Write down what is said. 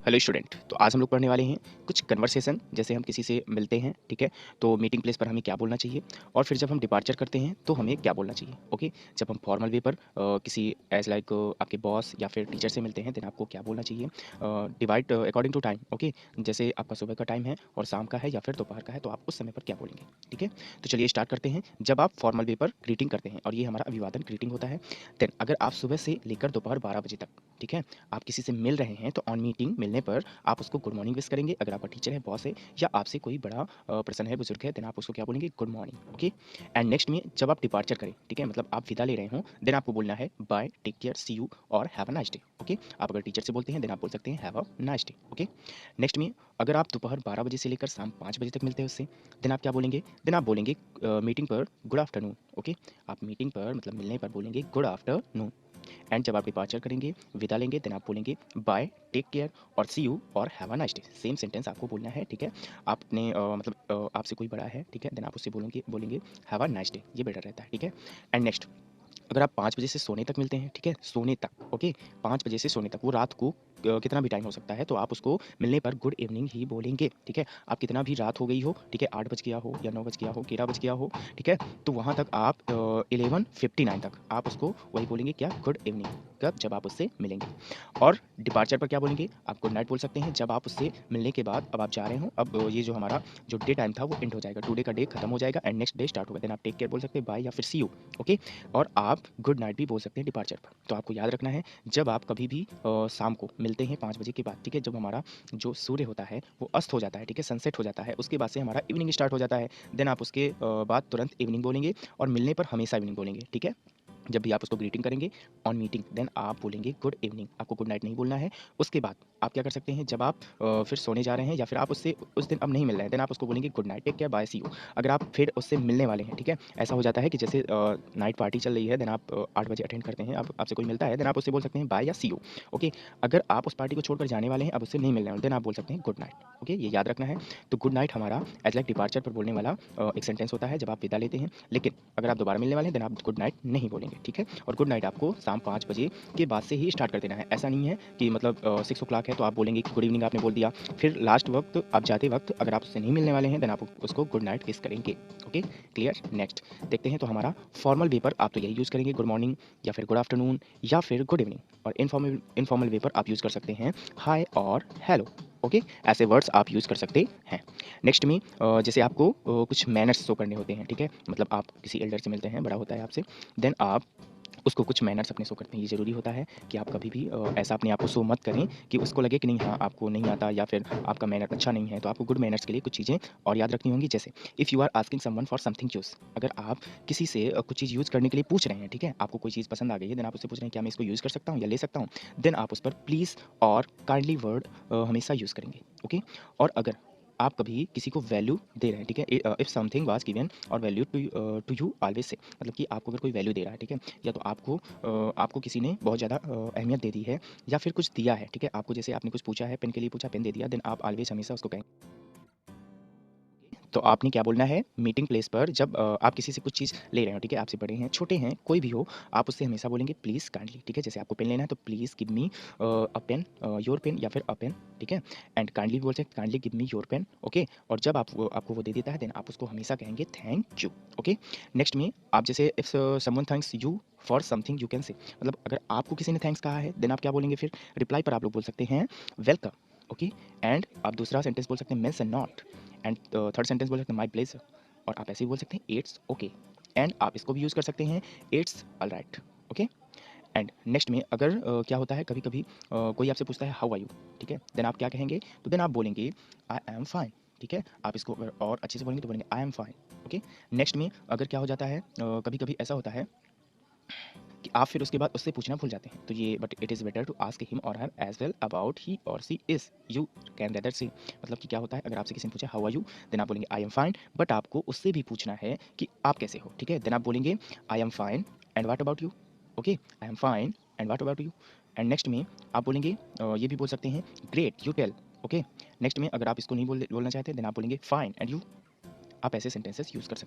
Hello student. तो आज हम लोग पढ़ने वाले हैं कुछ कन्वर्सेशन। जैसे हम किसी से मिलते हैं, ठीक है, तो मीटिंग प्लेस पर हमें क्या बोलना चाहिए, और फिर जब हम डिपार्चर करते हैं तो हमें क्या बोलना चाहिए। ओके, जब हम फॉर्मल वे पर किसी एज लाइक आपके बॉस या फिर टीचर से मिलते हैं देन आपको क्या बोलना चाहिए। Divide according to time. Okay, जैसे आपका सुबह का टाइम है और शाम का है या फिर दोपहर का है, तो आप उस समय पर क्या बोलेंगे। ठीक है, तो चलिए स्टार्ट करते हैं। जब आप फॉर्मल वे पर ग्रीटिंग करते हैं और ये हमारा अभिवादन ग्रीटिंग होता है, देन अगर आप सुबह से लेकर दोपहर 12 बजे तक, ठीक है, आप किसी से मिल रहे हैं तो ऑन मीटिंग मिलने पर आप उसको गुड मॉर्निंग विश करेंगे। अगर आपका टीचर है, बॉस है या आपसे कोई बड़ा पर्सन है, बुजुर्ग है, देन आप उसको क्या बोलेंगे, good morning. Okay, and next में जब आप डिपार्चर करें, ठीक है, मतलब आप विदा ले रहे हो, देन आपको बोलना है bye, take care, see you और have a nice day. Okay, आप अगर टीचर से बोलते हैं देन आप बोल सकते हैं have a nice day. Okay, next में अगर आप दोपहर 12 बजे से लेकर शाम 5 बजे तक मिलते हैं उससे, देन आप क्या बोलेंगे, देन आप बोलेंगे मीटिंग पर गुड आफ्टरनून। ओके, आप मीटिंग पर मतलब मिलने पर बोलेंगे गुड आफ्टरनून। एंड जब आप डिपार्चर करेंगे, विदा लेंगे, देन आप बोलेंगे बाय, टेक केयर और सी यू और have a nice day. Same sentence आपको बोलना है। ठीक है, आपने मतलब आपसे कोई बड़ा है, ठीक है, देन आप उससे बोलेंगे बोलेंगे हैव अ नाइस डे। ये बेटर रहता है। ठीक है, एंड नेक्स्ट अगर आप 5 बजे से सोने तक मिलते हैं, ठीक है, सोने तक। ओके, 5 बजे से सोने तक, वो रात को कितना भी टाइम हो सकता है, तो आप उसको मिलने पर गुड इवनिंग ही बोलेंगे। ठीक है, आप कितना भी रात हो गई हो, ठीक है, 8 बज गया हो या 9 बज गया हो, 11 बज गया हो, ठीक है, तो वहाँ तक आप 11:59 तक आप उसको वही बोलेंगे, क्या, गुड इवनिंग। कब, जब आप उससे मिलेंगे। और डिपार्चर पर क्या बोलेंगे, आप गुड नाइट बोल सकते हैं जब आप उससे मिलने के बाद अब आप जा रहे हो। अब ये जो हमारा जो डे टाइम था वो एंड हो जाएगा, टुडे का डे खत्म हो जाएगा एंड नेक्स्ट डे स्टार्ट होगा। देन आप टेक केयर बोल सकते हैं, बाय या फिर सी यू। ओके, और आप गुड नाइट भी बोल सकते हैं डिपार्चर पर। तो आपको याद रखना है, जब आप कभी भी शाम को मिलते हैं 5 बजे के बाद, ठीक है, जब हमारा जो सूर्य होता है वो अस्त हो जाता है, ठीक है, सनसेट हो जाता है, उसके बाद से हमारा इवनिंग स्टार्ट हो जाता है। देन आप उसके बाद तुरंत इवनिंग बोलेंगे और मिलने पर हमेशा इवनिंग बोलेंगे। ठीक है, जब भी आप उसको ग्रीटिंग करेंगे ऑन मीटिंग, देन आप बोलेंगे गुड इवनिंग, आपको गुड नाइट नहीं बोलना है। उसके बाद आप क्या कर सकते हैं, जब आप फिर सोने जा रहे हैं या फिर आप उससे उस दिन अब नहीं मिल रहे हैं, देन आप उसको बोलेंगे good night, take care, bye, see you. अगर आप फिर उससे मिलने वाले हैं, ठीक है, ऐसा हो जाता है कि जैसे नाइट पार्टी चल रही है, देन आप 8 बजे अटेंड करते हैं, आप आपसे कोई मिलता है, देन आप उससे बोल सकते हैं बाय या सी यू। ओके, अगर आप उस पार्टी को छोड़कर जाने वाले हैं, अब उससे नहीं मिल रहे हैं, देन आप बोल सकते हैं गुड नाइट। ओके, ये याद रखना है। तो गुड नाइट हमारा एज लाइक डिपार्चर पर बोलने वाला एक सेंटेंस होता है जब आप विदा लेते हैं, लेकिन अगर आप दोबारा मिलने वाले हैं देन आप गुड नाइट नहीं बोलेंगे। ठीक है, और गुड नाइट आपको शाम 5 बजे के बाद से ही स्टार्ट कर देना है। ऐसा नहीं है कि मतलब 6 o'clock है तो आप बोलेंगे कि गुड इवनिंग, आपने बोल दिया, फिर लास्ट वक्त आप जाते वक्त अगर आप उससे नहीं मिलने वाले हैं देन आप उसको गुड नाइट विश करेंगे। Okay, clear. नेक्स्ट देखते हैं। तो हमारा फॉर्मल वे पर आप तो यही यूज़ करेंगे, गुड मॉर्निंग या फिर गुड आफ्टरनून या फिर गुड इवनिंग। और इनफॉर्मल इनफॉर्मल वे पर आप यूज़ कर सकते हैं हाय और हेलो। ओके, ऐसे वर्ड्स आप यूज़ कर सकते हैं। नेक्स्ट में जैसे आपको कुछ मैनर्स शो करने होते हैं, ठीक है, मतलब आप किसी एल्डर से मिलते हैं, बड़ा होता है आपसे, देन आप उसको कुछ मैनर्स अपने शो करते हैं। ये ज़रूरी होता है कि आप कभी भी ऐसा अपने आप को शो मत करें कि उसको लगे कि नहीं, हाँ, आपको नहीं आता या फिर आपका मैनर अच्छा नहीं है। तो आपको गुड मैनर्स के लिए कुछ चीज़ें और याद रखनी होंगी। जैसे if you are asking someone for something use, अगर आप किसी से कुछ चीज़ यूज़ करने के लिए पूछ रहे हैं, ठीक है, आपको कोई चीज़ पसंद आ गई है, देन आप उससे पूछ रहे हैं क्या मैं इसको यूज़ कर सकता हूँ या ले सकता हूँ, देन आप उस पर प्लीज़ और काइंडली वर्ड हमेशा यूज़ करेंगे। ओके, और अगर आप कभी किसी को वैल्यू दे रहे हैं, ठीक है, इफ़ समथिंग वाज गिवन और value to you always say, मतलब कि आपको अगर कोई वैल्यू दे रहा है, ठीक है, या तो आपको किसी ने बहुत ज़्यादा अहमियत दे दी है या फिर कुछ दिया है, ठीक है, आपको जैसे आपने कुछ पूछा है, पेन के लिए पूछा, पेन दे दिया, देन आप ऑलवेज हमेशा उसको कहेंगे। तो आपने क्या बोलना है मीटिंग प्लेस पर, जब आप किसी से कुछ चीज़ ले रहे हो, ठीक है, आपसे बड़े हैं, छोटे हैं, कोई भी हो, आप उससे हमेशा बोलेंगे प्लीज़ काइंडली। ठीक है, जैसे आपको पेन लेना है तो please give me a pen, your pen या फिर अ पेन। ठीक है, एंड काइंडली बोल सकते हैं kindly give me your pen. Okay, और जब आपको वो दे देता है देन आप उसको हमेशा कहेंगे थैंक यू। ओके, नेक्स्ट में आप जैसे if someone thanks you for something you can say, मतलब अगर आपको किसी ने थैंक्स कहा है देन आप क्या बोलेंगे, फिर रिप्लाई पर आप लोग बोल सकते हैं वेलकम। ओके, एंड आप दूसरा सेंटेंस बोल सकते हैं mention not, and third sentence बोल सकते हैं माय प्लेज़र, और आप ऐसे ही बोल सकते हैं इट्स ओके, एंड आप इसको भी यूज़ कर सकते हैं it's alright. Okay, and next में अगर क्या होता है कभी कभी कोई आपसे पूछता है हाउ आर यू, ठीक है, देन आप क्या कहेंगे, तो देन आप बोलेंगे आई एम फाइन। ठीक है, आप इसको अगर और अच्छे से बोलेंगे तो बोलेंगे I am fine. Okay, next में अगर क्या हो जाता है, कभी कभी ऐसा होता है कि आप फिर उसके बाद उससे पूछना भूल जाते हैं, तो ये but it is better to ask him और her as well about he और she is you can rather say, मतलब कि क्या होता है, अगर आपसे किसी ने पूछा हाउ आर यू, देन आप बोलेंगे आई एम फाइन, बट आपको उससे भी पूछना है कि आप कैसे हो। ठीक है, देन आप बोलेंगे I am fine and what about you. Okay, I am fine and what about you, and next में आप बोलेंगे ये भी बोल सकते हैं great you tell. Okay, next में अगर आप इसको नहीं बोलना चाहते देन आप बोलेंगे फाइन एंड यू। आप ऐसे सेंटेंसेस यूज़ कर सकते हैं।